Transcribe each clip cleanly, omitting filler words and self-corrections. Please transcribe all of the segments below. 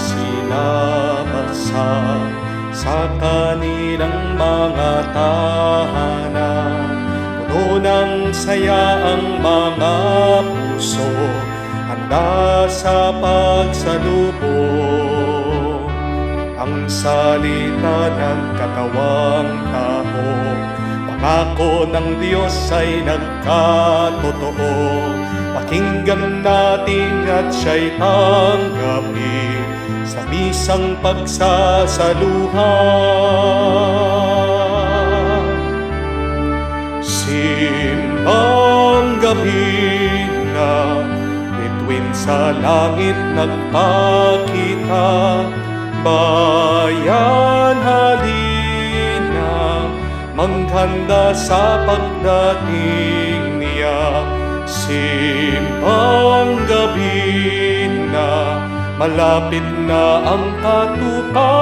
sinabasa sa kanilang mga tahanan. Puno ng saya ang mga puso, handa sa pagsalubong. Ang salita ng katawang tao, pangako ng Diyos ay nagkatotoo. Pakinggan natin at siya'y tanggapin sa misang pagsasaluhan. Simbang gabi na, bituin sa langit nagpakita. Bayan, halina, maghanda sa pagdating niya. Simbang gabi na, malapit na ang katuparan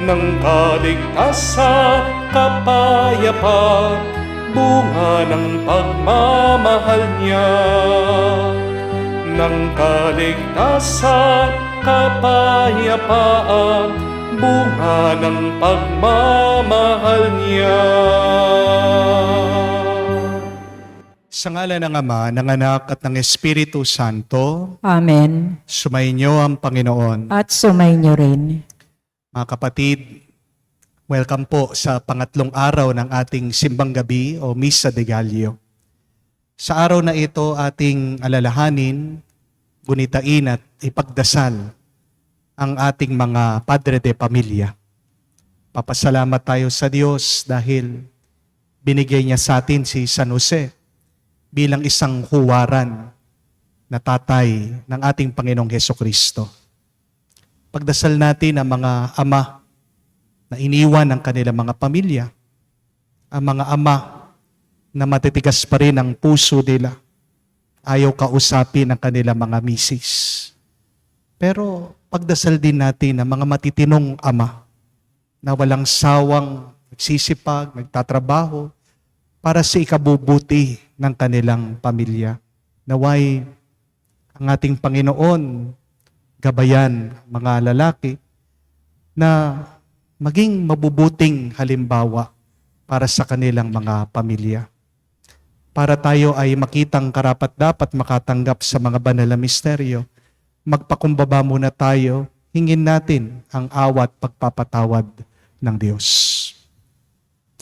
ng kaligtasan, kapayapaan, bunga ng pagmamahal niya. Ng kaligtasan, kapayapaan, bunga ng pagmamahal niya. Sa ngalan ng Ama, ng Anak at ng Espiritu Santo, Amen. sumainyo ang Panginoon. At sumainyo rin. Mga kapatid, welcome po sa pangatlong araw ng ating Simbang Gabi o Misa de Gallo. Sa araw na ito, ating alalahanin, gunitain at ipagdasal ang ating mga padre de pamilya. Papasalamat tayo sa Diyos dahil binigay niya sa atin si San Jose bilang isang huwaran na tatay ng ating Panginoong Hesukristo. Pagdasal natin ang mga ama na iniwan ng kanilang mga pamilya, ang mga ama na matitigas pa rin ang puso nila, ayaw kausapin ang kanilang mga misis. Pero pagdasal din natin ang mga matitinong ama na walang sawang nagsisipag, nagtatrabaho para sa ikabubuti ng kanilang pamilya. Naway ang ating Panginoon gabayan mga lalaki na maging mabubuting halimbawa para sa kanilang mga pamilya. Para tayo ay makitang karapat-dapat makatanggap sa mga banal na misteryo, magpakumbaba muna tayo, hingin natin ang awat pagpapatawad ng Diyos.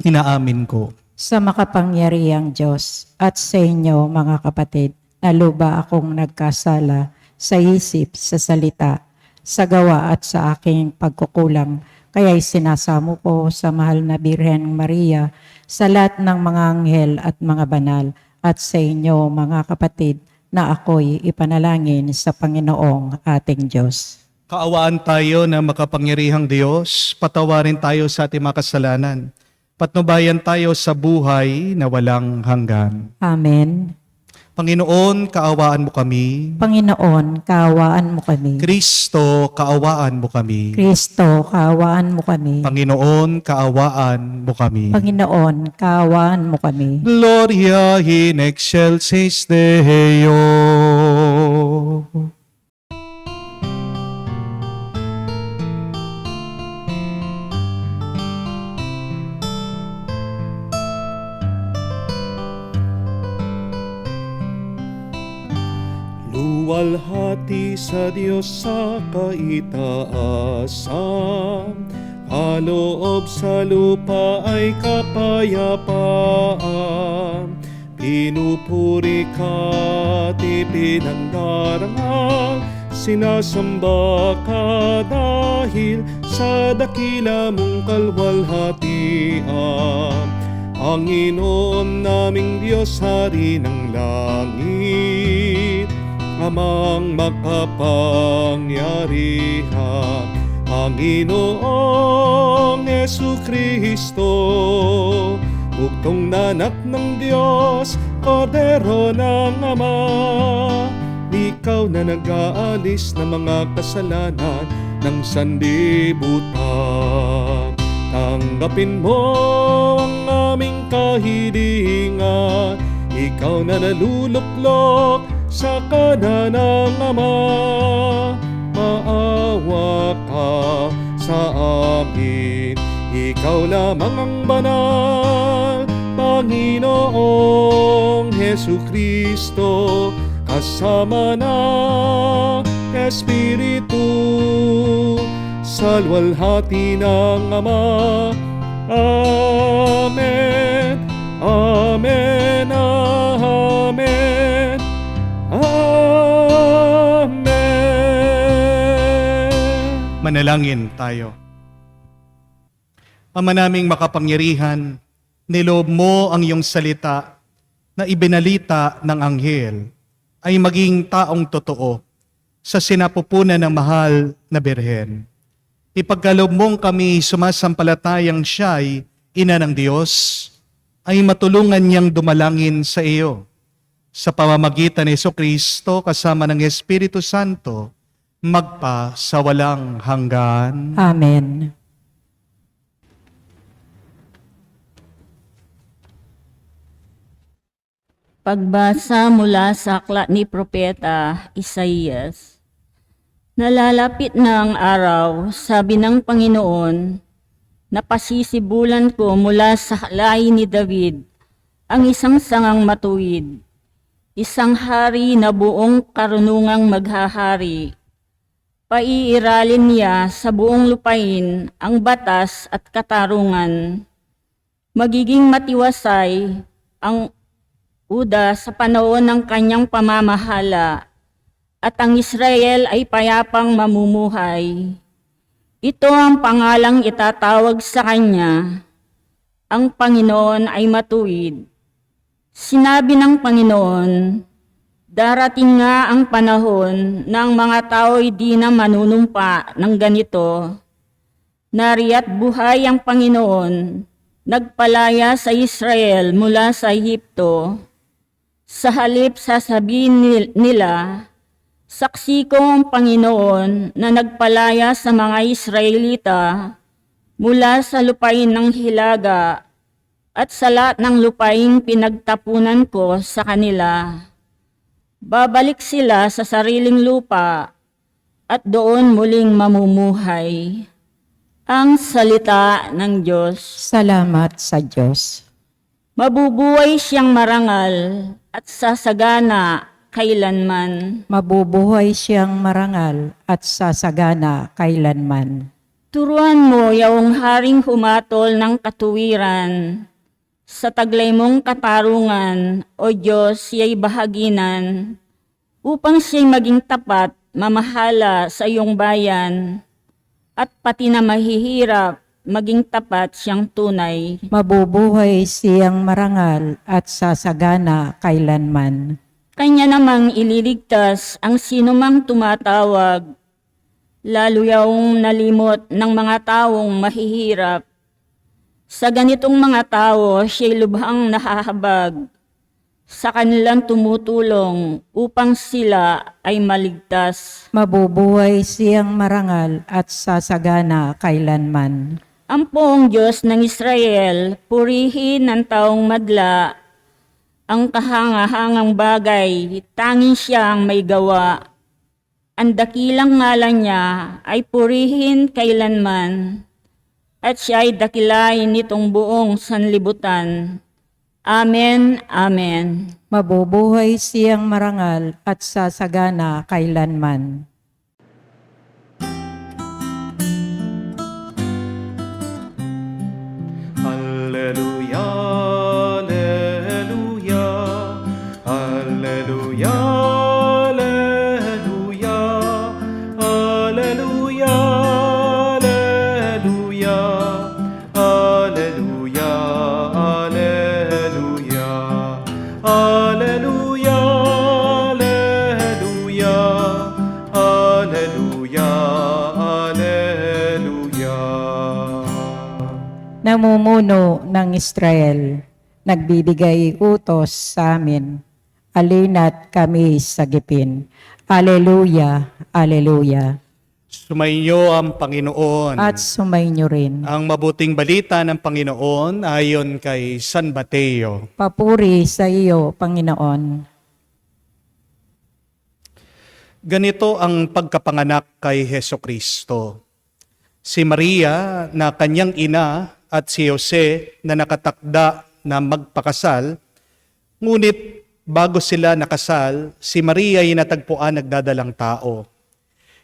Inaamin ko Sa makapangyarihang Diyos at sa inyo mga kapatid, na luba akong nagkasala sa isip, sa salita, sa gawa at sa aking pagkukulang. Kaya'y sinasamo ko sa mahal na Birhen Maria, sa lahat ng mga anghel at mga banal, at sa inyo mga kapatid, na ako'y ipanalangin sa Panginoong ating Diyos. kaawaan tayo ng makapangyarihang Diyos, patawarin tayo sa ating mga kasalanan, patnubayan tayo sa buhay na walang hanggan. Amen. Panginoon, kaawaan mo kami. Panginoon, kaawaan mo kami. Kristo, kaawaan mo kami. Kristo, kaawaan mo kami. Panginoon, kaawaan mo kami. Panginoon, kaawaan mo kami. Gloria in excelsis Deo. Luwalhati sa Diyos sa kaitaasan, kaloob sa lupa ay kapayapaan. Pinupuri ka't ipinagdarangal, sinasamba ka dahil sa dakila mong kalwalhatian. Panginoon naming Diyos, Hari ng langit, Amang makapangyarihan, Panginoong Jesucristo, bugtong na anak ng Diyos, Kordero ng Ama. Ikaw na nag-aalis ng mga kasalanan ng sanlibutan. Tanggapin mo ang aming kahilingan, ikaw na naluluklok sa kanan ng Ama. Ikaw lamang ang banal, Panginoong Jesucristo, kasama ng Espiritu, sa luwalhati ng Ama. Amen, Amen, Amen, Amen. Manalangin tayo. Ama naming makapangyarihan, niloob mo ang iyong salita na ibinalita ng anghel ay maging taong totoo sa sinapupunan ng mahal na Birhen. Ipagkaloob mong kami sumasampalatayang siya'y ina ng Diyos, ay matulungan niyang dumalangin sa iyo. Sa pamamagitan ni Jesucristo kasama ng Espiritu Santo, magpa sa walang hanggan. Amen. Pagbasa mula sa aklat ni Propeta Isaías. Nalalapit na ang araw, sabi ng Panginoon, na pasisibulan ko mula sa halay ni David ang isang sangang matuwid, isang hari na buong karunungang maghahari. Paiiralin niya sa buong lupain ang batas at katarungan. Magiging matiwasay ang Uda sa panahon ng kanyang pamamahala, at ang Israel ay payapang mamumuhay. Ito ang pangalang itatawag sa kanya, ang Panginoon ay matuwid. Sinabi ng Panginoon, darating nga ang panahon na ang mga tao'y di na manunumpa ng ganito. Nariya't buhay ang Panginoon, nagpalaya sa Israel mula sa Ehipto. Sa halip sasabihin nila, saksi ko ang Panginoon na nagpalaya sa mga Israelita mula sa lupain ng Hilaga at sa lahat ng lupaing pinagtapunan ko sa kanila. Babalik sila sa sariling lupa at doon muling mamumuhay. Ang salita ng Diyos. Salamat sa Diyos. Mabubuhay siyang marangal at sasagana kailanman. Mabubuhay siyang marangal at sasagana kailanman. Turuan mo yaong haring humatol ng katuwiran. Sa taglay mong katarungan, O Diyos, siya'y bahaginan, upang siya'y maging tapat, mamahala sa iyong bayan, at pati na mahihirap, maging tapat siyang tunay. Mabubuhay siyang marangal at sasagana kailanman. Kanya namang ililigtas ang sinumang tumatawag, lalo yaong nalimot ng mga taong mahihirap. Sa ganitong mga tao, siya'y lubhang nahahabag. Sa kanilang tumutulong upang sila ay maligtas. Mabubuhay siyang marangal at sasagana kailanman. Ang poong Diyos ng Israel, purihin ng taong madla, ang kahangahangang bagay, tanging siyang may gawa. Ang dakilang ngalan niya ay purihin kailanman, at siya ay dakilain nitong buong sanlibutan. Amen, Amen. Mabubuhay siyang marangal at sasagana kailanman. Alleluia, alleluia, alleluia, alleluia, alleluia, alleluia, alleluia, alleluia, alleluia, alleluia, alleluia, alleluia. Namumuno ng Israel, nagbibigay utos sa amin, alina't kami sagipin. Alleluia, Alleluia. Sumainyo ang Panginoon. At sumainyo rin. Ang mabuting balita ng Panginoon ayon kay San Mateo. Papuri sa iyo, Panginoon. Ganito ang pagkapanganak kay Hesukristo. Si Maria na kanyang ina at si Jose na nakatakda na magpakasal, ngunit bago sila nakasal, si Maria ay natagpuan nagdadalang tao.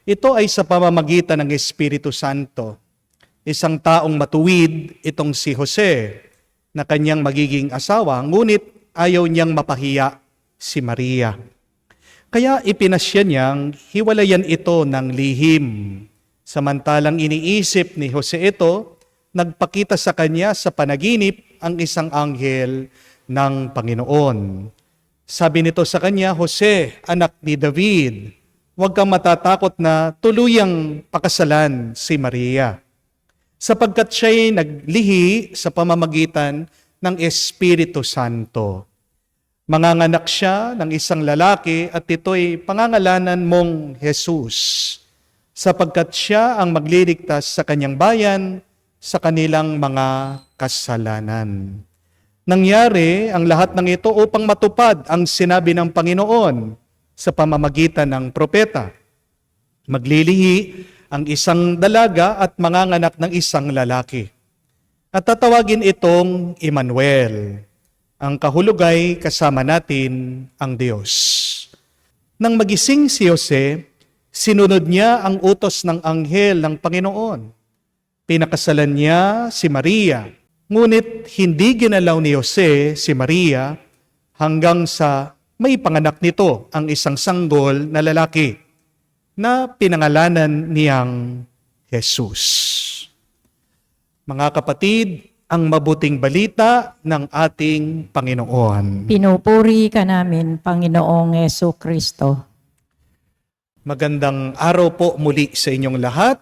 Ito ay sa pamamagitan ng Espiritu Santo. Isang taong matuwid itong si Jose na kanyang magiging asawa, ngunit ayaw niyang mapahiya si Maria. Kaya ipinasya niyang hiwalayan ito ng lihim. Samantalang iniisip ni Jose ito, nagpakita sa kanya sa panaginip ang isang anghel ng Panginoon. Sabi nito sa kanya, Jose, anak ni David, huwag kang matatakot na tuluyang pakasalan si Maria, sapagkat siya'y naglihi sa pamamagitan ng Espiritu Santo. Manganganak siya ng isang lalaki at ito'y pangangalanan mong Jesus, sapagkat siya ang magliligtas sa kanyang bayan sa kanilang mga kasalanan. Nangyari ang lahat ng ito upang matupad ang sinabi ng Panginoon sa pamamagitan ng propeta. Maglilihi ang isang dalaga at manganganak ng isang lalaki. At tatawagin itong Emmanuel. Ang kahulugay kasama natin ang Diyos. Nang magising si Jose, sinunod niya ang utos ng anghel ng Panginoon. Pinakasalan niya si Maria, ngunit hindi ginalaw ni Jose si Maria hanggang sa may panganak nito ang isang sanggol na lalaki na pinangalanan niyang Jesus. Mga kapatid, ang mabuting balita ng ating Panginoon. Pinupuri ka namin, Panginoong Yesu Kristo. Magandang araw po muli sa inyong lahat.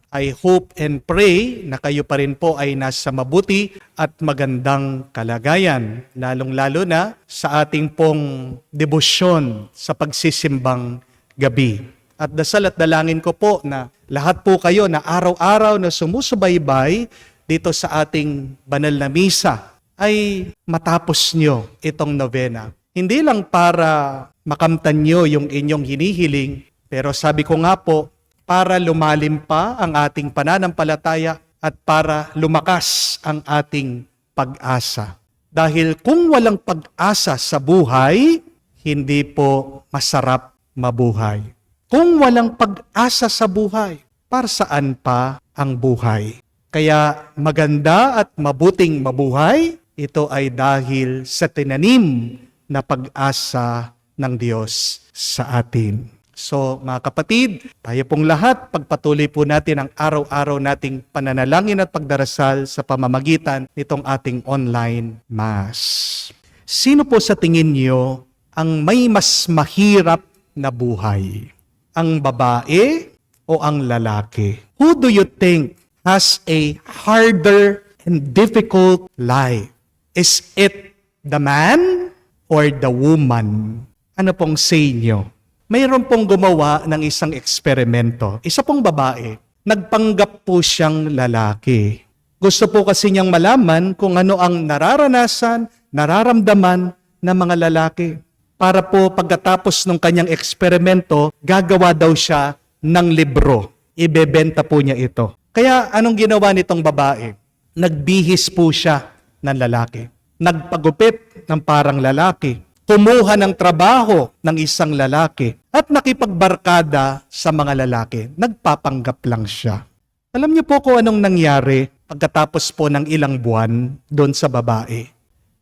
I hope and pray na kayo pa rin po ay nasa mabuti at magandang kalagayan, lalong-lalo na sa ating pong debosyon sa pagsisimbang gabi. At dasal at dalangin ko po na lahat po kayo na araw-araw na sumusubaybay dito sa ating banal na misa ay matapos nyo itong novena. Hindi lang para makamtan nyo yung inyong hinihiling, pero sabi ko nga po, para lumalim pa ang ating pananampalataya at para lumakas ang ating pag-asa. Dahil kung walang pag-asa sa buhay, hindi po masarap mabuhay. Kung walang pag-asa sa buhay, para saan pa ang buhay? Kaya maganda at mabuting mabuhay, ito ay dahil sa tinanim na pag-asa ng Diyos sa atin. So mga kapatid, tayo pong lahat, pagpatuloy po natin ang araw-araw nating pananalangin at pagdarasal sa pamamagitan nitong ating online Mass. Sino po sa tingin niyo ang may mas mahirap na buhay? Ang babae o ang lalaki? Who do you think has a harder and difficult life? Is it the man or the woman? Ano pong say nyo? Mayroon pong gumawa ng isang eksperimento. Isa pong babae, nagpanggap po siyang lalaki. Gusto po kasi niyang malaman kung ano ang nararanasan, nararamdaman ng mga lalaki. Para po pagkatapos ng kanyang eksperimento, gagawa daw siya ng libro. Ibebenta po niya ito. Kaya anong ginawa nitong babae? Nagbihis po siya ng lalaki. Nagpagupit ng parang lalaki. Kumuha ng trabaho ng isang lalaki at nakipagbarkada sa mga lalaki. Nagpapanggap lang siya. Alam niyo po kung anong nangyari pagkatapos po ng ilang buwan doon sa babae?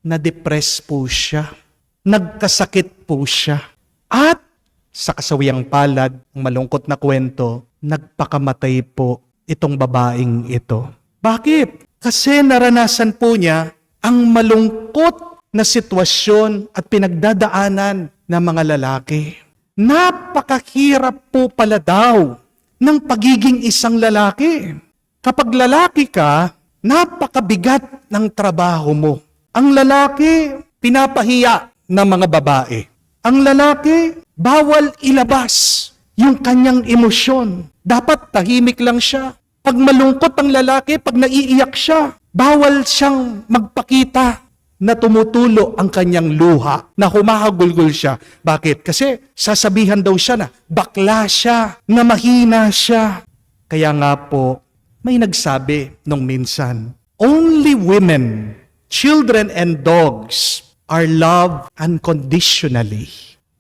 Na-depress po siya. Nagkasakit po siya. At sa kasawiyang palad, ang malungkot na kwento, nagpakamatay po itong babaeng ito. Bakit? Kasi naranasan po niya ang malungkot na sitwasyon at pinagdadaanan ng mga lalaki. Napakahirap po pala daw ng pagiging isang lalaki. Kapag lalaki ka, napakabigat ng trabaho mo. Ang lalaki, pinapahiya ng mga babae. Ang lalaki, bawal ilabas yung kanyang emosyon. Dapat tahimik lang siya. Pag malungkot ang lalaki, pag naiiyak siya, bawal siyang magpakita na tumutulo ang kanyang luha, na humahagulgol siya. Bakit? Kasi sasabihan daw siya na bakla siya, na mahina siya. Kaya nga po, May nagsabi nung minsan, only women, children, and dogs are loved unconditionally.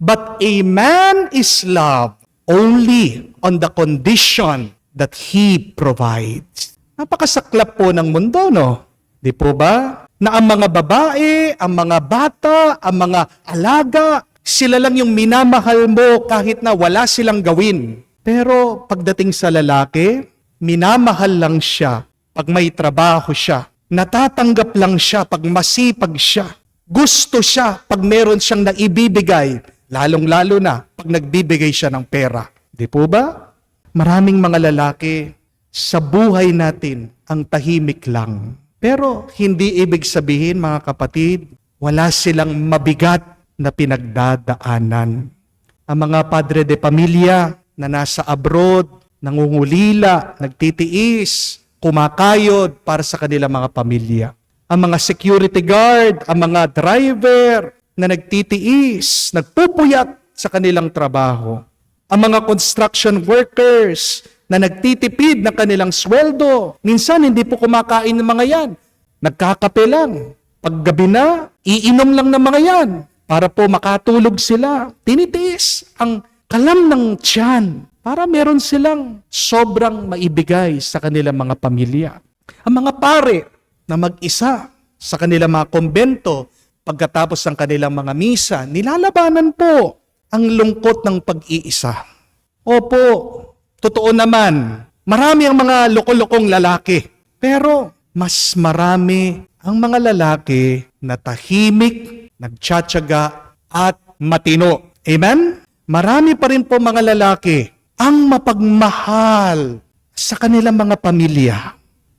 But a man is loved only on the condition that he provides. Napakasaklap po ng mundo, no? Di po ba? Na ang mga babae, ang mga bata, ang mga alaga, sila lang yung minamahal mo kahit na wala silang gawin. Pero pagdating sa lalaki, minamahal lang siya pag may trabaho siya. Natatanggap lang siya pag masipag siya. Gusto siya pag meron siyang naibibigay, lalong-lalo na pag nagbibigay siya ng pera. Di po ba? Maraming mga lalaki sa buhay natin ang tahimik lang. Pero hindi ibig sabihin, mga kapatid, wala silang mabigat na pinagdadaanan. Ang mga padre de pamilya na nasa abroad, nangungulila, nagtitiis, kumakayod para sa kanilang mga pamilya. Ang mga security guard, ang mga driver na nagtitiis, nagpupuyat sa kanilang trabaho. Ang mga construction workers na nagtitipid ng kanilang sweldo. Minsan hindi po kumakain ng mga yan. Nagkakape lang. Paggabi na, iinom lang ng mga yan para po makatulog sila. Tinitiis ang kalam ng tiyan para meron silang sobrang maibigay sa kanilang mga pamilya. Ang mga pare na mag-isa sa kanilang mga kumbento, pagkatapos ng kanilang mga misa, nilalabanan po ang lungkot ng pag-iisa. Opo, totoo naman, marami ang mga loko-lokong lalaki. Pero mas marami ang mga lalaki na tahimik, nagtsatsaga at matino. Amen? Marami pa rin po mga lalaki ang mapagmahal sa kanilang mga pamilya.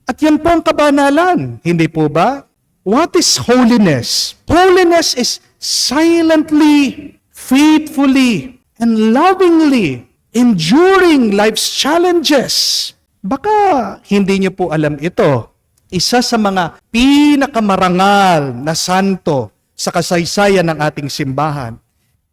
At yan po ang kabanalan, hindi po ba? What is holiness? Holiness is silently, faithfully, and lovingly enduring life's challenges. Baka hindi niyo po alam ito. Isa sa mga pinakamarangal na santo sa kasaysayan ng ating simbahan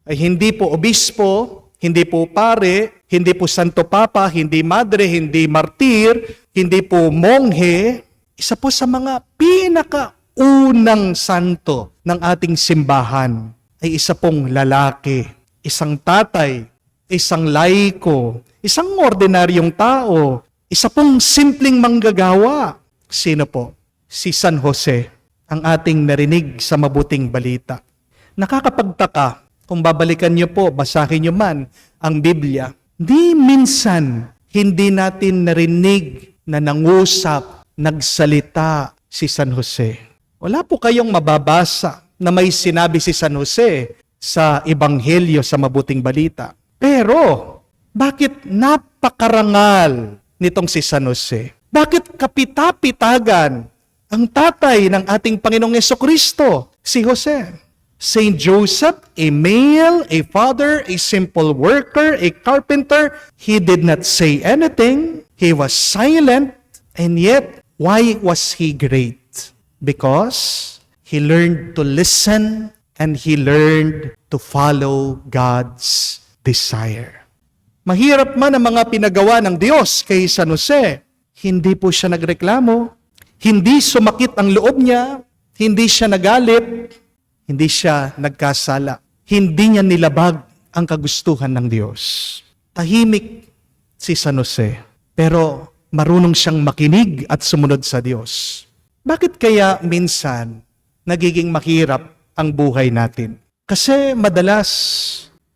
ay hindi po obispo, hindi po pare, hindi po santo papa, hindi madre, hindi martir, hindi po monghe. Isa po sa mga pinakaunang santo ng ating simbahan ay isa pong lalaki, isang tatay, isang laiko, isang ordinaryong tao, isa pong simpleng manggagawa. Sino po? Si San Jose, ang ating narinig sa mabuting balita. Nakakapagtaka, kung babalikan niyo po, basahin niyo man ang Biblia, di minsan hindi natin narinig na nangusap, nagsalita si San Jose. Wala po kayong mababasa na may sinabi si San Jose sa Ebanghelyo sa mabuting balita. Pero, bakit napakarangal nitong si San Jose? Bakit kapitapitagan ang tatay ng ating Panginoong Jesucristo, si Jose? Saint Joseph, a male, a father, a simple worker, a carpenter, he did not say anything. He was silent, and yet, why was he great? Because he learned to listen and he learned to follow God's desire. Mahirap man ang mga pinagawa ng Diyos kay San Jose, hindi po siya nagreklamo, hindi sumakit ang loob niya, hindi siya nagalit, hindi siya nagkasala, hindi niya nilabag ang kagustuhan ng Diyos. Tahimik si San Jose, pero marunong siyang makinig at sumunod sa Diyos. Bakit kaya minsan nagiging mahirap ang buhay natin? Kasi madalas,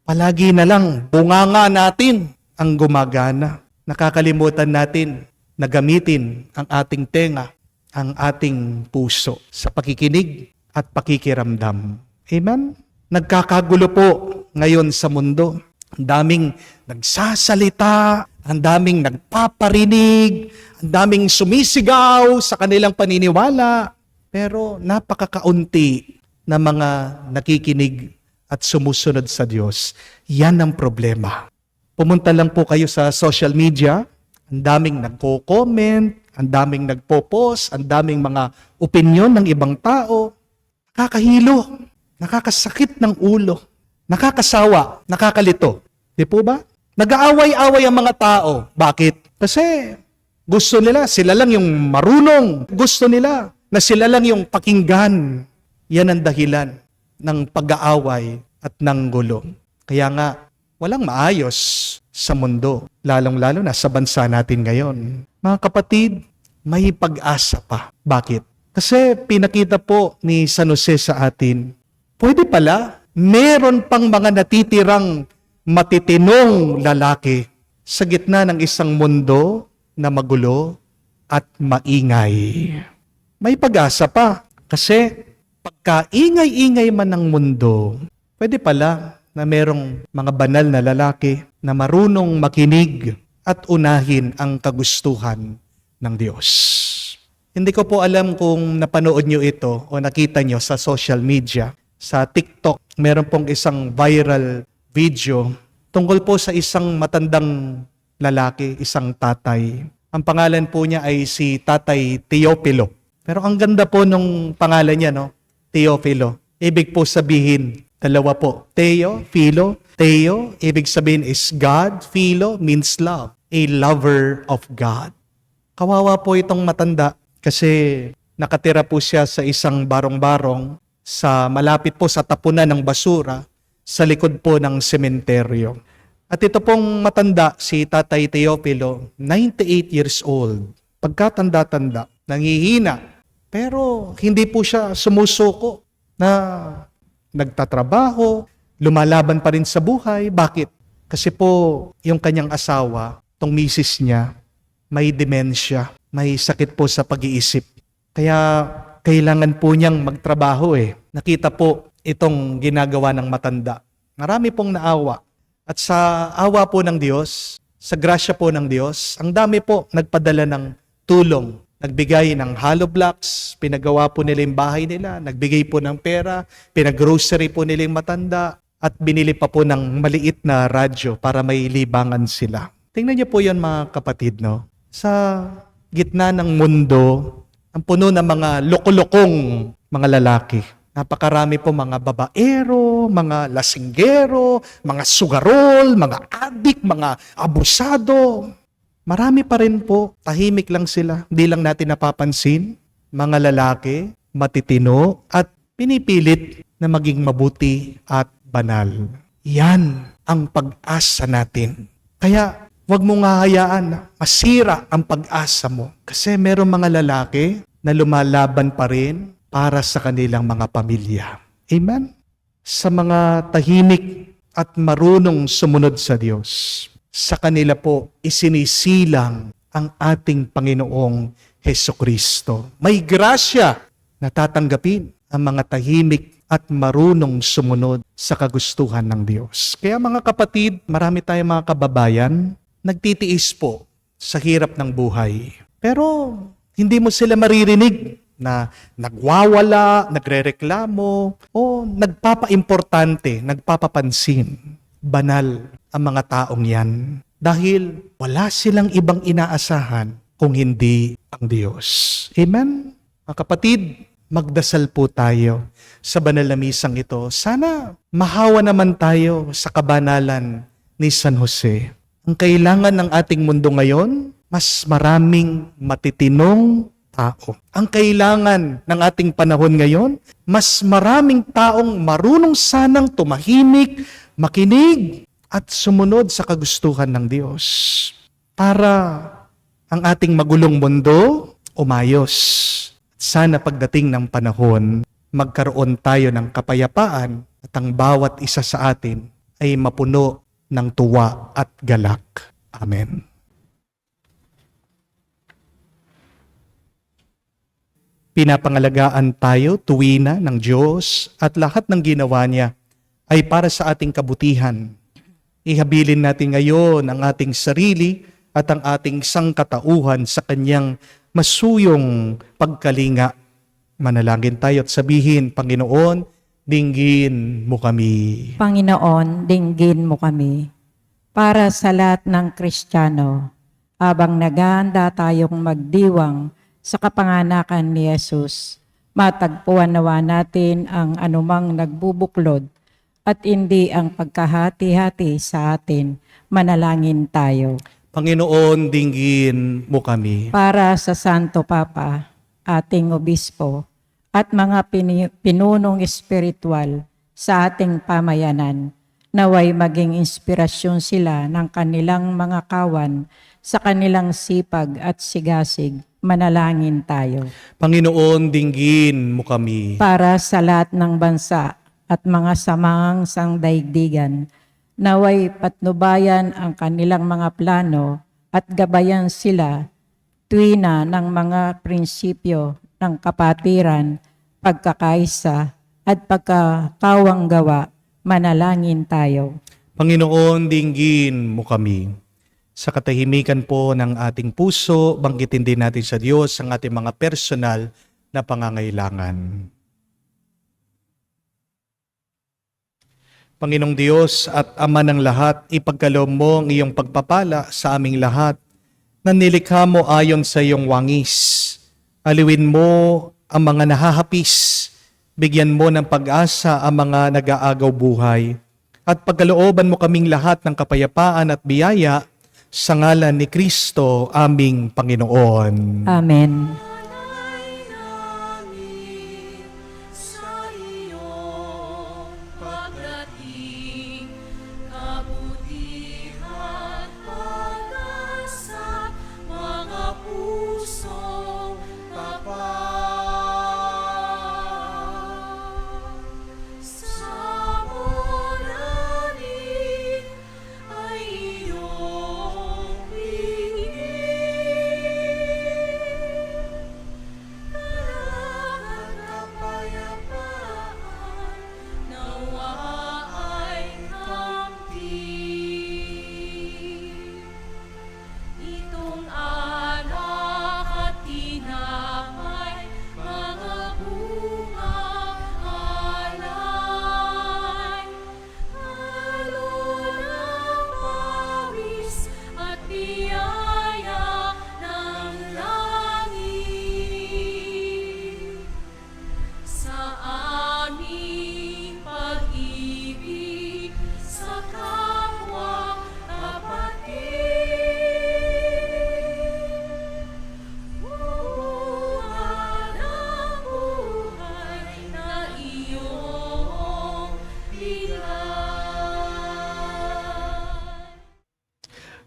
palagi na lang bunganga natin ang gumagana. Nakakalimutan natin na gamitin ang ating tenga, ang ating puso sa pakikinig at pakikiramdam. Amen? Nagkakagulo po ngayon sa mundo. Ang daming nagsasalita, ang daming nagpaparinig, ang daming sumisigaw sa kanilang paniniwala. Pero napakakaunti na mga nakikinig at sumusunod sa Diyos. Yan ang problema. Pumunta lang po kayo sa social media, ang daming nagko-comment, ang daming nagpo-post, ang daming mga opinyon ng ibang tao. Nakakahilo, nakakasakit ng ulo, nakakasawa, nakakalito. Di po ba? Nag-aaway-away ang mga tao. Bakit? Kasi Gusto nila, sila lang yung marunong. Gusto nila na sila lang yung pakinggan. Yan ang dahilan ng pag-aaway at ng gulo. Kaya nga, walang maayos sa mundo, lalong-lalo na sa bansa natin ngayon. Mga kapatid, may pag-asa pa. Bakit? Kasi pinakita po ni San Jose sa atin, pwede pala, meron pang mga natitirang matitinong lalaki sa gitna ng isang mundo na magulo at maingay. May pag-asa pa. Kasi pagka ingay-ingay man ng mundo, pwede pala na merong mga banal na lalaki na marunong makinig at unahin ang kagustuhan ng Diyos. Hindi ko po alam kung napanood nyo ito o nakita nyo sa social media. Sa TikTok, meron pong isang viral video tungkol po sa isang matandang lalaki, isang tatay. Ang pangalan po niya ay si Tatay Teofilo. Pero ang ganda po nung pangalan niya, no? Teofilo. Ibig po sabihin, dalawa po. Teo, Philo. Teo, ibig sabihin is God. Philo means love. A lover of God. Kawawa po itong matanda kasi nakatira po siya sa isang barong-barong sa malapit po sa tapunan ng basura sa likod po ng sementeryo. At ito pong matanda, si Tatay Teofilo, 98 years old. Pagkatanda-tanda, nangihina. Pero hindi po siya sumusuko na nagtatrabaho, lumalaban pa rin sa buhay. Bakit? Kasi po yung kanyang asawa, tong misis niya, may demensya, may sakit po sa pag-iisip. Kaya kailangan po niyang magtrabaho Nakita po itong ginagawa ng matanda. Marami pong naawa. At sa awa po ng Diyos, sa grasya po ng Diyos, ang dami po nagpadala ng tulong. Nagbigay ng hollow blocks, pinagawa po nila yung bahay nila, nagbigay po ng pera, pinag-grocery po nila yung matanda, at binili pa po ng maliit na radyo para may libangan sila. Tingnan niyo po yun mga kapatid, no? Sa gitna ng mundo, ang puno ng mga loko-lokong mga lalaki. Napakarami po mga babaero, mga lasinggero, mga sugarol, mga adik, mga abusado. Marami pa rin po, tahimik lang sila. Hindi lang natin napapansin. Mga lalaki, matitino, at pinipilit na maging mabuti at banal. Yan ang pag-asa natin. Kaya huwag mong hahayaan na masira ang pag-asa mo. Kasi merong mga lalaki na lumalaban pa rin para sa kanilang mga pamilya. Amen? Sa mga tahimik at marunong sumunod sa Diyos, sa kanila po isinisilang ang ating Panginoong Hesukristo. May grasya na tatanggapin ang mga tahimik at marunong sumunod sa kagustuhan ng Diyos. Kaya mga kapatid, marami tayong mga kababayan, nagtitiis po sa hirap ng buhay. Pero hindi mo sila maririnig na nagwawala, nagrereklamo, o nagpapaimportante, nagpapapansin. Banal ang mga taong yan. Dahil wala silang ibang inaasahan kung hindi ang Diyos. Amen? Mga kapatid, magdasal po tayo sa banal na misang ito. Sana mahawa naman tayo sa kabanalan ni San Jose. Ang kailangan ng ating mundo ngayon, mas maraming matitinong tao. Ang kailangan ng ating panahon ngayon, mas maraming taong marunong sanang tumahimik, makinig, at sumunod sa kagustuhan ng Diyos. Para ang ating magulong mundo umayos. Sana pagdating ng panahon, magkaroon tayo ng kapayapaan at ang bawat isa sa atin ay mapuno ng tuwa at galak. Amen. Pinapangalagaan tayo tuwina ng Diyos at lahat ng ginawa niya ay para sa ating kabutihan. Ihabilin natin ngayon ang ating sarili at ang ating sangkatauhan sa kanyang masuyong pagkalinga. Manalangin tayo at sabihin, Panginoon, dinggin mo kami. Panginoon, dinggin mo kami. Para sa lahat ng Kristiyano, habang nag-aanda tayong magdiwang sa kapanganakan ni Jesus, matagpuan nawa natin ang anumang nagbubuklod at hindi ang pagkahati-hati sa atin. Manalangin tayo. Panginoon, dinggin mo kami. Para sa Santo Papa, ating obispo, at mga pinunong espiritual sa ating pamayanan, naway maging inspirasyon sila ng kanilang mga kawan sa kanilang sipag at sigasig. Manalangin tayo. Panginoon, dinggin mo kami. Para sa lahat ng bansa at mga samang sangdaigdigan, naway patnubayan ang kanilang mga plano at gabayan sila tuwina ng mga prinsipyo ng kapatiran, pagkakaisa at pagkakawang gawa. Manalangin tayo. Panginoon, dinggin mo kami. Sa katahimikan po ng ating puso, banggitin din natin sa Diyos ang ating mga personal na pangangailangan. Panginoong Diyos at Ama ng lahat, ipagkaloob mo ang iyong pagpapala sa aming lahat na nilikha mo ayon sa iyong wangis. Aliwin mo ang mga nahahapis, bigyan mo ng pag-asa ang mga nag-aagaw buhay, at pagkalooban mo kaming lahat ng kapayapaan at biyaya sa ngalan ni Kristo, aming Panginoon. Amen. Sa iyong pagdating, kabutihan, pag-asa, mga pusong tapat. Sa mulanin ay iyong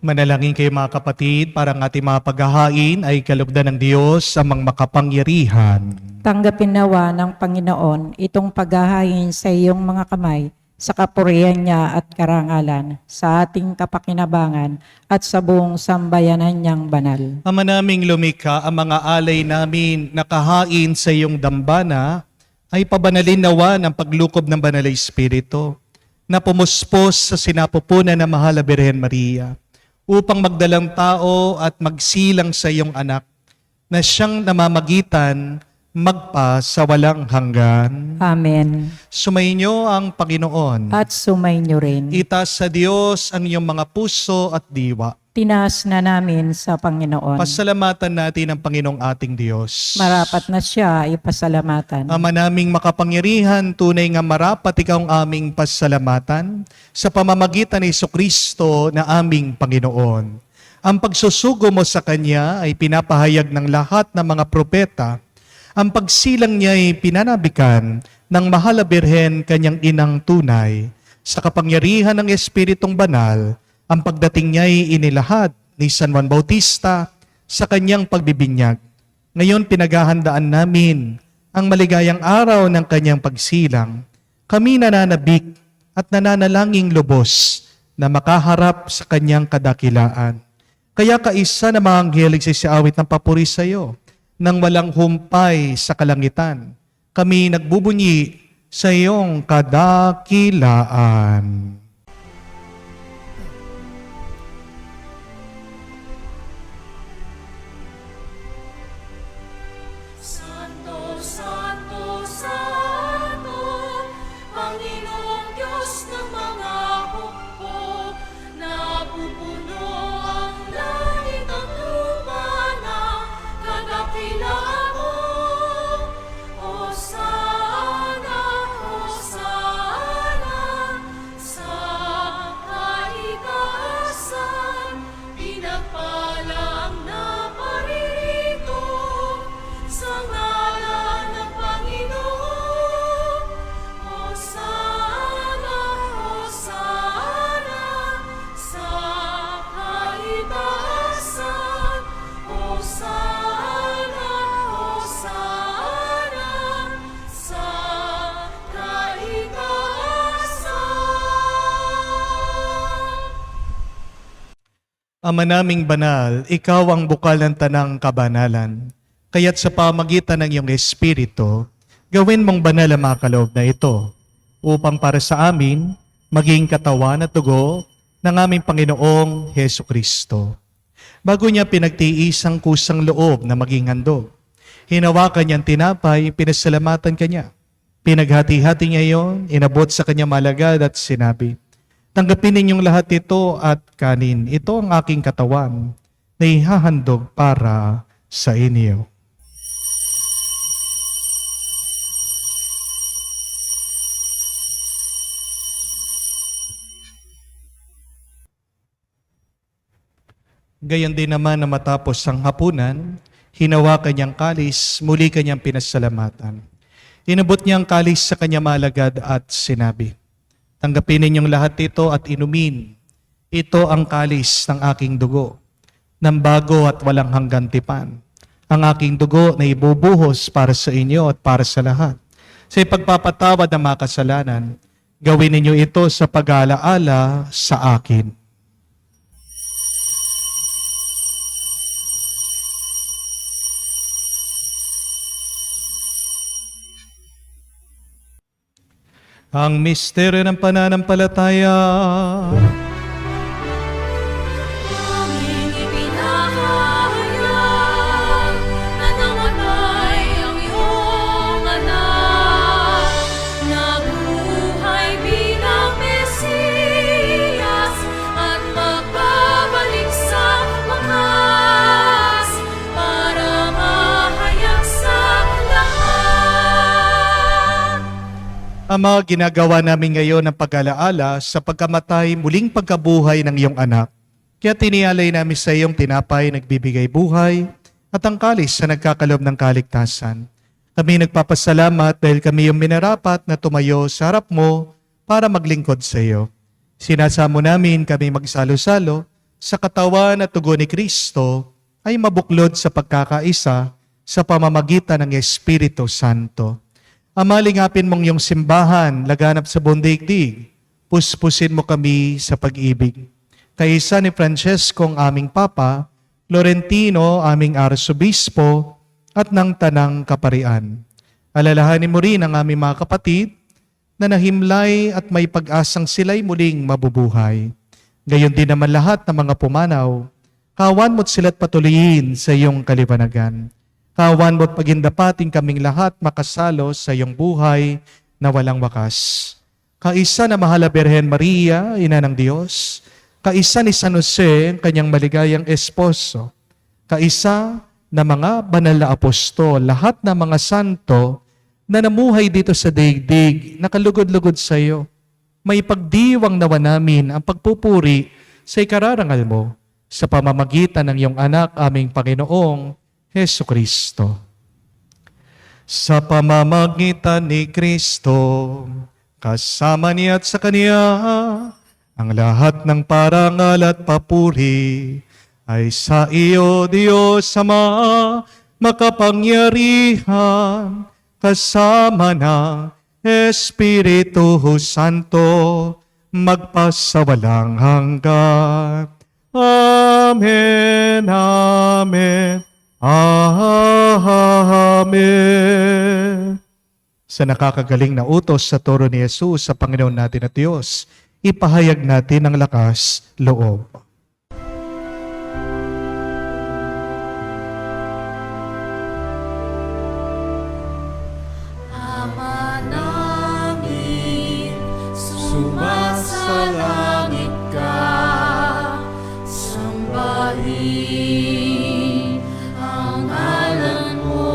Manalangin kayo mga kapatid, para ang ating mga paghahain ay kalugdan ng Diyos amang makapangyarihan. Tanggapin nawa ng Panginoon itong paghahain sa iyong mga kamay sa kapurihan niya at karangalan, sa ating kapakinabangan at sa buong sambayanan niyang banal. Ama naming lumikha, ang mga alay namin nakahain sa iyong dambana ay pabanalin nawa ng paglukob ng Banal na Espiritu na pumuspos sa sinapupunan ng Mahal na Birhen Maria upang magdalang tao at magsilang sa iyong anak na siyang namamagitan magpa sa walang hanggan. Amen. Sumainyo ang Panginoon. At sumainyo rin. Itaas sa Diyos ang iyong mga puso at diwa. Tinaas na namin sa Panginoon. Pasalamatan natin ang Panginoong ating Diyos. Marapat na siya ipasalamatan. Ama naming makapangyarihan, tunay nga marapat ikaw ang aming pasalamatan sa pamamagitan ni Jesucristo na aming Panginoon. Ang pagsusugo mo sa Kanya ay pinapahayag ng lahat ng mga propeta. Ang pagsilang niya ay pinanabikan ng Mahal na Birhen, kanyang inang tunay. Sa kapangyarihan ng Espiritong Banal, ang pagdating niya ay inilahad ni San Juan Bautista sa kanyang pagbibinyag. Ngayon pinaghahandaan namin ang maligayang araw ng kanyang pagsilang. Kami nananabik at nananalangin lubos na makaharap sa kanyang kadakilaan. Kaya kaisa na mga anghel nagsisiawit ng papuri sa iyo nang walang humpay sa kalangitan. Kami nagbubunyi sa iyong kadakilaan. Santo, Santo, Santo, Panginoong Diyos ng mga hukbo, napupuno ang langit at lupa ng kadakilaan mo. Hosana, Hosana, sa Ama naming banal, ikaw ang bukal ng tanang kabanalan. Kaya't sa pamagitan ng iyong Espiritu, gawin mong banal ang mga kaloob na ito, upang para sa amin, maging katawan at dugo ng aming Panginoong Heso Kristo. Bago niya pinagtiis ang kusang loob na maging handog, hinawakan niyang tinapay, pinasalamatan kanya. Pinaghati-hati niya iyon, inabot sa kanya malagad at sinabi, "Tanggapin ninyong lahat ito at kanin. Ito ang aking katawan na ihahandog para sa inyo." Gayon din naman na matapos ang hapunan, hinawakan niyang kalis, muli kanyang pinasalamatan. Inabot niya ang kalis sa kanya malagad at sinabi, "Tanggapin ninyong lahat ito at inumin. Ito ang kalis ng aking dugo, ng bago at walang hanggang tipan. Ang aking dugo na ibubuhos para sa inyo at para sa lahat. Sa ipagpapatawad ng mga kasalanan, gawin ninyo ito sa pag-aalaala sa akin." Ang misteryo ng pananampalataya. Aming ipinahayag na namatay ang iyong anak, nabuhay bilang Mesiyas at magbabalik sa wakas para mahayag sa lahat. Ama, ginagawa namin ngayon ang pag-alaala sa pagkamatay, muling pagkabuhay ng iyong anak. Kaya tinialay namin sa iyong tinapay, nagbibigay buhay, at ang kalis na nagkakalob ng kaligtasan. Kami nagpapasalamat dahil kami yung minarapat na tumayo sa harap mo para maglingkod sa iyo. Sinasamo namin kami magsalo-salo sa katawan at tugo ni Kristo ay mabuklod sa pagkakaisa sa pamamagitan ng Espiritu Santo. Ama, lingapin mong iyong simbahan, laganap sa buong daigdig. Puspusin mo kami sa pag-ibig. Kaisa ni Francesco ang aming Papa, Florentino aming Arsobispo, at ng Tanang Kaparian. Alalahanin mo rin ang aming mga kapatid na nahimlay at may pag-asang sila'y muling mabubuhay. Gayon din naman lahat ng mga pumanaw, kawan mo't sila't patuloyin sa iyong kalibanagan. Kawan mo't pagindapating kaming lahat makasalo sa iyong buhay na walang wakas. Kaisa na mahal na Birhen Maria, Ina ng Diyos, kaisa ni San Jose, kanyang maligayang esposo, kaisa na mga banal na apostol, lahat ng mga santo na namuhay dito sa daigdig, nakalugod-lugod sa iyo. May pagdiwang nawa namin ang pagpupuri sa ikararangal mo sa pamamagitan ng iyong anak, aming Panginoong Heso Kristo. Sa pamamagitan ni Kristo, kasama niya at sa Kanya, ang lahat ng parangal at papuri ay sa iyo, Diyos Ama, makapangyarihan, kasama ng Espiritu Santo, magpasawalang hanggan. Amen, Amen, Amen. Sa nakakagaling na utos sa turo ni Jesus sa Panginoon natin at Diyos, ipahayag natin ang lakas loob. Ama namin, sumasalangit ka, sambahin ang ngalan mo,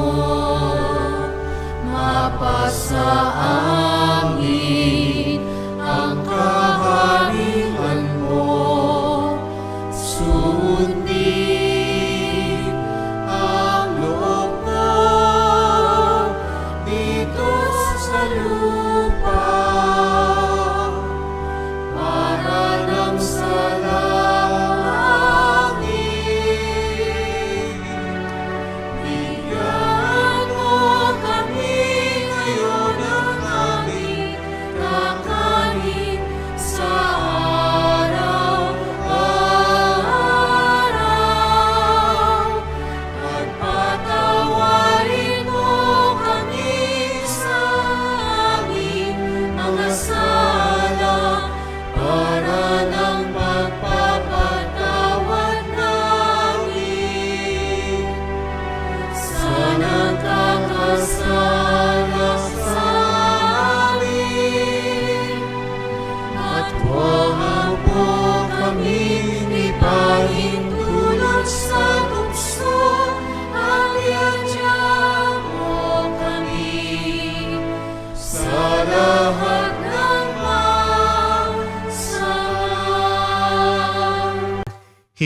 mapasa amin ang kaharian mo,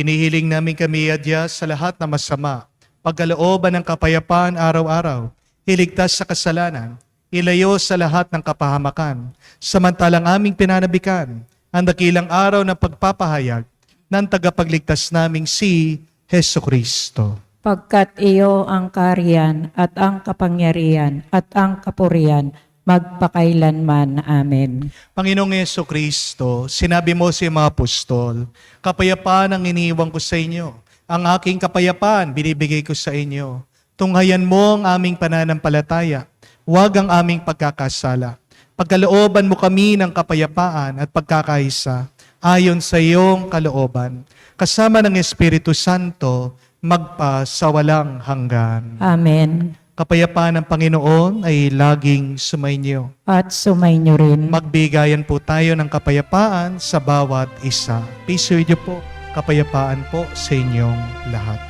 Hinihiling namin kami, Adya, sa lahat na masama, pagkalooban ng kapayapaan araw-araw, iligtas sa kasalanan, ilayo sa lahat ng kapahamakan, samantalang aming pinanabikan ang dakilang araw ng pagpapahayag ng tagapagligtas naming si Hesu Kristo. Pagkat iyo ang kariyan at ang kapangyarihan at ang kapurihan magpakailanman. Amen. Panginoong Hesu Kristo, sinabi mo sa mga apostol, kapayapaan ang iniiwan ko sa inyo. Ang aking kapayapaan binibigay ko sa inyo. Tunghayan mo ang aming pananampalataya. Huwag ang aming pagkakasala. Pagkalooban mo kami ng kapayapaan at pagkakaisa ayon sa iyong kalooban. Kasama ng Espiritu Santo, magpa sa walang hanggan. Amen. Kapayapaan ng Panginoon ay laging sumainyo. At sumainyo rin. Magbigayan po tayo ng kapayapaan sa bawat isa. Peace with you po. Kapayapaan po sa inyong lahat.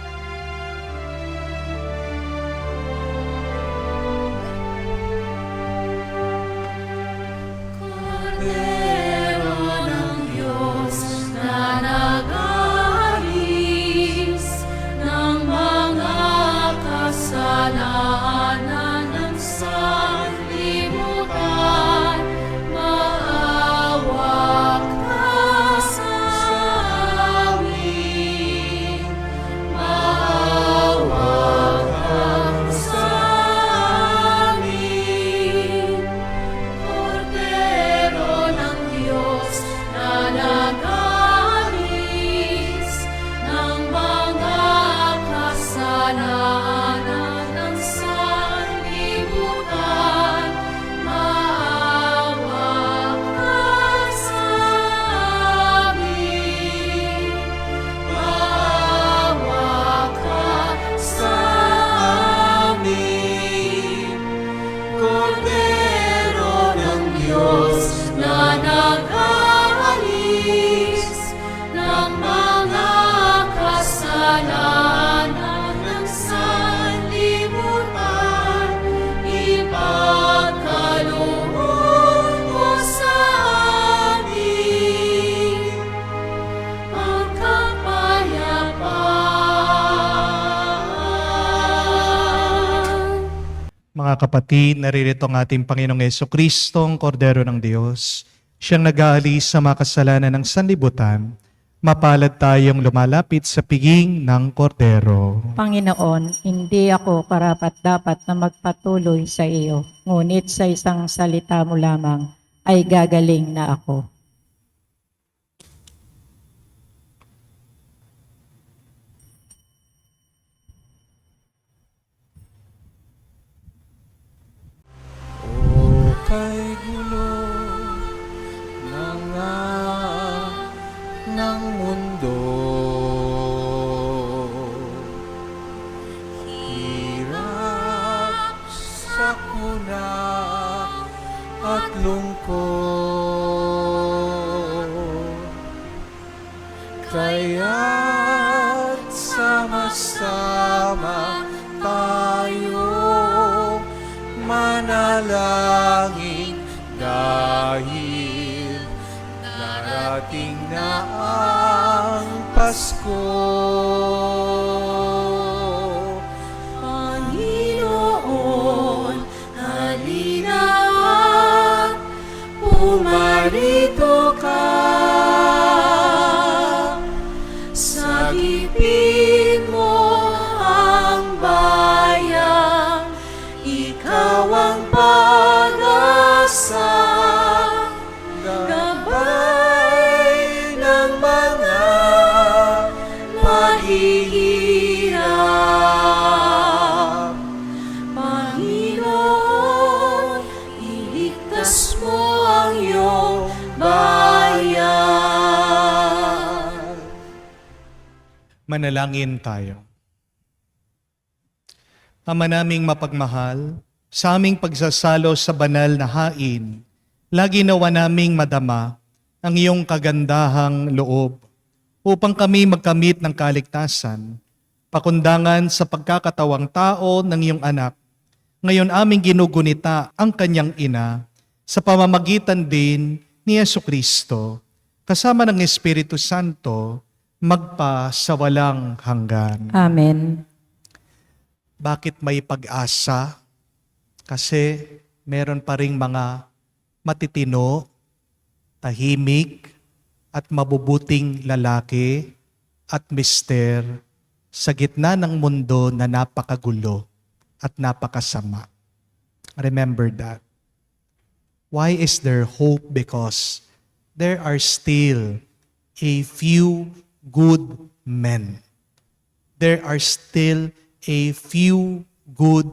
Kordero ng Diyos na nag-aalis ng mga kasalanan ng sanlibutan, maawa ka sa amin. Maawa ka sa amin. Kordero ng Diyos na nag-aalis ng mga kasalanan ng sanlibutan, maawa ka sa amin. Maawa ka sa amin. Kordero ng Diyos na nag-aalis ng mga kasalanan ng sanlibutan, ipagkaloob mo sa amin ang kapayapaan. Mga kapatid, naririto ang ating Panginoong Heso Kristo, ang Kordero ng Diyos. Siyang nag-aalis sa mga kasalanan ng sanlibutan. Mapalad tayong lumalapit sa piging ng Kordero. Panginoon, hindi ako karapat-dapat na magpatuloy sa iyo, ngunit sa isang salita mo lamang ay gagaling na ako. O kay gulo ng mundo, hirap, sakuna at lungkot, kaya't sama-sama tayo manalangin dahil darating na ang Pasko. Panginoon, halina at pumarito ka. Sagipin mo ang bayan, ikaw ang pag-asa. Gabay ng mga mahihirap. Panginoon, iligtas mo ang iyong bayan. Manalangin tayo. Ama naming mapagmahal, sa aming pagsasalo sa banal na hain, lagi nawa naming madama ang iyong kagandahang loob upang kami magkamit ng kaligtasan, pakundangan sa pagkakatawang tao ng iyong anak. Ngayon aming ginugunita ang kanyang ina sa pamamagitan din ni Yesu Kristo, kasama ng Espiritu Santo, magpa sa walang hanggan. Amen. Bakit may pag-asa? Kasi meron pa ring mga matitino, tahimik, at mabubuting lalaki at mister sa gitna ng mundo na napakagulo at napakasama. Remember that. Why is there hope? Because there are still a few good men. There are still a few good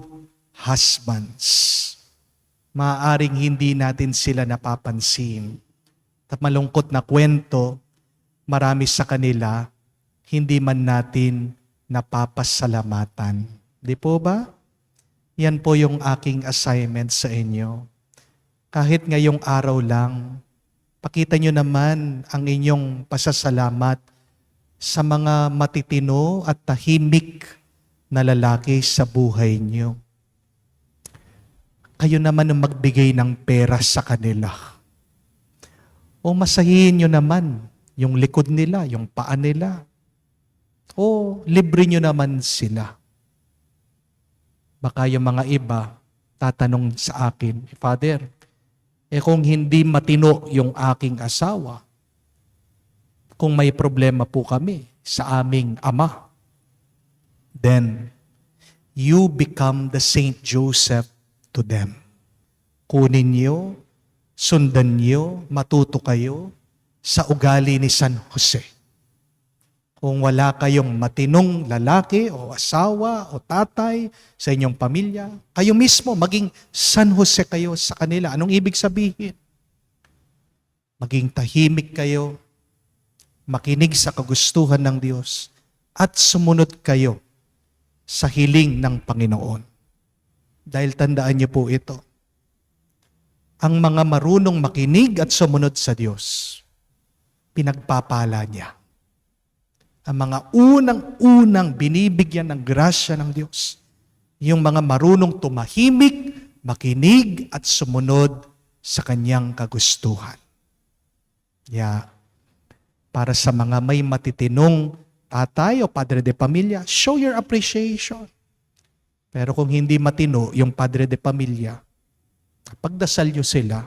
husbands. Maaaring hindi natin sila napapansin. At malungkot na kwento, marami sa kanila, hindi man natin napapasalamatan. Di po ba? Yan po yung aking assignment sa inyo. Kahit ngayong araw lang, pakita nyo naman ang inyong pasasalamat sa mga matitino at tahimik na lalaki sa buhay nyo. Kayo naman ang magbigay ng pera sa kanila. O masahihin nyo naman yung likod nila, yung paa nila. O libre nyo naman sila. Baka yung mga iba tatanong sa akin, Father, kung hindi matino yung aking asawa, kung may problema po kami sa aming ama, then you become the Saint Joseph to them. Kunin niyo, sundan niyo, matuto kayo sa ugali ni San Jose. Kung wala kayong matinong lalaki o asawa o tatay sa inyong pamilya, kayo mismo maging San Jose kayo sa kanila. Anong ibig sabihin? Maging tahimik kayo, makinig sa kagustuhan ng Diyos, at sumunod kayo sa hiling ng Panginoon. Dahil tandaan niyo po ito, ang mga marunong makinig at sumunod sa Diyos, pinagpapala niya. Ang mga unang-unang binibigyan ng grasya ng Diyos, yung mga marunong tumahimik, makinig at sumunod sa kanyang kagustuhan. Para sa mga may matitinong tatay o padre de pamilya, show your appreciation. Pero kung hindi matino yung padre de pamilya, pagdasal nyo sila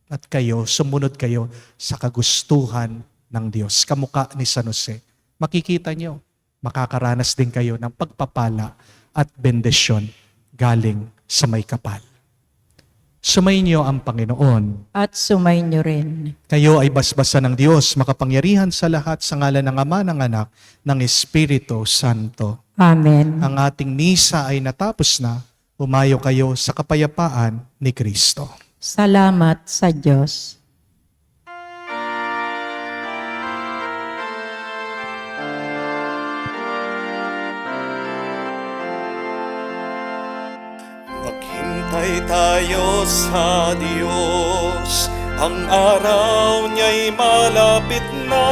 at kayo, sumunod kayo sa kagustuhan ng Diyos. Kamukha ni San Jose. Makikita nyo, makakaranas din kayo ng pagpapala at bendisyon galing sa may kapal. Sumayin niyo ang Panginoon. At sumayin niyo rin. Kayo ay basbasan ng Diyos, makapangyarihan sa lahat sa ngalan ng Ama, ng Anak, ng Espiritu Santo. Amen. Ang ating misa ay natapos na. Humayo kayo sa kapayapaan ni Kristo. Salamat sa Diyos. Maghintay tayo sa Diyos, ang araw niya'y malapit na.